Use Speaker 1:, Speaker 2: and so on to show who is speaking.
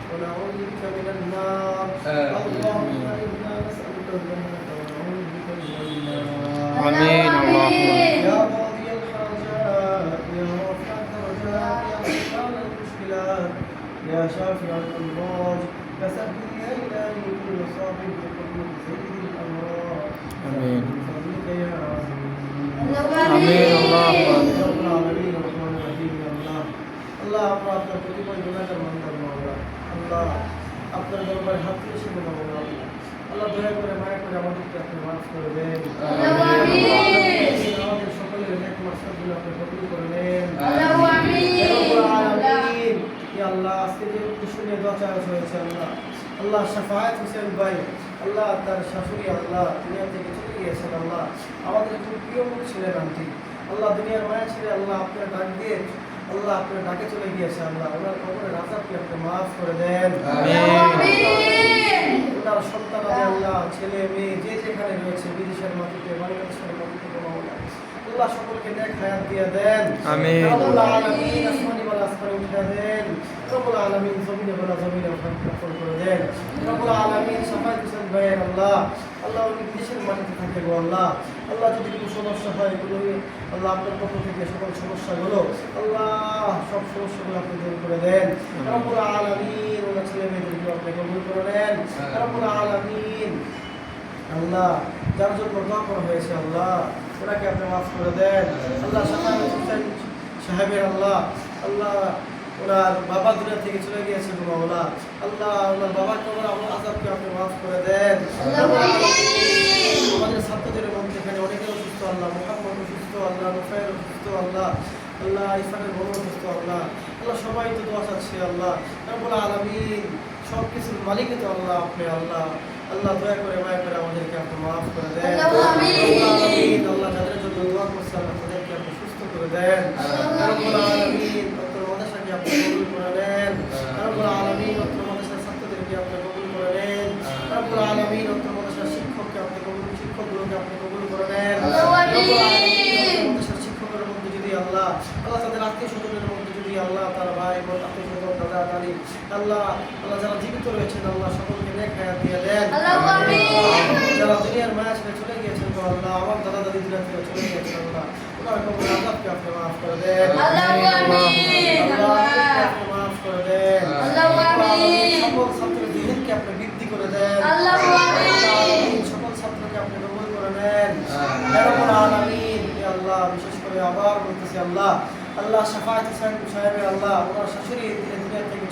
Speaker 1: ونعوذ بك من النار اللهم إنا نسألك الجنة ونعوذ بك من النار
Speaker 2: آمين اللهم
Speaker 1: يا قاضي الحاجات يا رافع الدرجات يا سلطان المشكلات يا شافع الأمراض يا سبب يا إلهي كل صاحب وكل سيد الأمراض
Speaker 2: آمين
Speaker 1: بفضلك يا عظيم
Speaker 2: آمين اللهم
Speaker 1: يا رب العالمين الرحمن الرحيم يا الله আল্লাহ আমরা আপনার প্রতিপয় গুণাগার বান্দার মাওলা আল্লাহ আপনার দরবারে হাত তুলে শুনে মাওলা আল্লাহ দয়া করে মায়া করে আমাদেরকে আপনি মাফ করে দেন আমাদের সকলের নেক মাকসাদগুলো আপনি কবুল করে নেন আমিন ইয়া আল্লাহ আজকে যে উদ্দেশ্য নিয়ে দোয়া চাওয়া হয়েছে আল্লাহ আল্লাহ শাফায়াত হোসেন ভাই আল্লাহ তার শাশুড়ি আল্লাহ দুনিয়া থেকে চলে গিয়েছেন আল্লাহ আমাদের খুব প্রিয় মুখ ছিলেন আন্টি আল্লাহ দুনিয়ার মায়া ছেড়ে আল্লাহ আপনার ডাক দিয়ে আল্লাহ আপনার ডাকে চলে গিয়েছে আল্লাহ ওনার কবরের আযাবকে আপনি মাফ করে দেন ওনার সন্তান আল্লাহ ছেলে মেয়ে যে যেখানে রয়েছে বিদেশের মাটিতে বাংলাদেশের মাটিতে আল্লাহ সকলকে নেক হায়াত দিয়ে দেন
Speaker 2: আমিন
Speaker 1: রব্বুল আলামিন আসমানি ওয়াল আসমানি উঠা দেন রব্বুল আলামিন জমিনে ওয়ালা জমিনে উঠান করে দেন রব্বুল আলামিন শাফায়াত হোসেন ভাইয়ের আল্লাহ আল্লাহ উনি বিদেশের মাটিতে থাকে গো আল্লাহ আল্লাহ যদি কোনো সমস্যা হয় এগুলো আল্লাহ আপনার পক্ষ থেকে সকল সমস্যাগুলো আল্লাহ সব সমস্যাগুলো আপনি দূর করে দেন রব্বুল আলামিন ওনার ছেলে মেয়েদেরকে আপনি কবুল করে নেন রব্বুল আলামিন আল্লাহ যার জন্য দোয়া করা হয়েছে আল্লাহ ওনাকে আপনি মাফ করে দেন আল্লাহ শাফায়াত হোসেন সাহেবের আল্লাহ আল্লাহ ওনার বাবা দুনিয়া থেকে চলে গিয়েছে মাওলা আল্লাহ ওনার বাবার কবর আমার আযাবকে আপনি মাফ করে দেন আমাদের ছাত্রদের মধ্যে এখানে অনেকে অসুস্থ আল্লাহ মুহাম্মদ অসুস্থ আল্লাহ রুফায়ের অসুস্থ আল্লাহ আল্লাহ ইরফানের বড় অসুস্থ আল্লাহ আল্লাহ সবাই তো দোয়া চাচ্ছে আল্লাহ রব্বুল আলামিন সব কিছুর মালিক তো আল্লাহ আপনি আল্লাহ আল্লাহ দয়া করে মায়া করে আমাদেরকে আপনি মাফ করে দেন আমিন আল্লাহ যাদের জন্য দোয়া করছে আল্লাহ তাদেরকে আপনি সুস্থ করে দেন রব্বুল আলামিন ডক্টর মাদ্রাসাকে আপনি কবুল করে নেন রব্বুল আলামিন ডক্টর মাদ্রাসার ছাত্রদেরকে আপনি কবুল করে নেন রব্বুল আলামিন ডক্টর মাদ্রাসার শিক্ষককে আপনি শিক্ষকগুলোকে আপনি কবুল করে নেন রব্বুল আলামিন মাদ্রাসার শিক্ষকের মধ্যে যদি আল্লাহ তাদের আত্মীয় স্বজনের মধ্যে যদি আল্লাহ তার ভাই বোন আত্মীয় স্বজন দাদা দাদি আল্লাহ যারা জীবিত রয়েছেন আল্লাহ সকলকে নেক হায়াত দিয়ে দেন যারা দুনিয়ার মায়া ছেড়ে চলে গিয়েছেন তো আল্লাহ আমার দাদা দাদি দুনিয়া থেকে চলে গিয়েছেন আল্লাহ ওনার কবরের আযাবকে আপনি মাফ করে দেন আপনি মাফ করে দেন সকল ছাত্রের দিনকে আপনি বৃদ্ধি করে দেন সকল ছাত্রকে আপনি কবুল করে নেন রব্বুল আলামিন ইয়া আল্লাহ বিশেষ করে আবার বলতেছি আল্লাহ আল্লাহ শাফায়াত হোসেন সাহেবের আল্লাহ ওনার শাশুড়ি দুনিয়া থেকে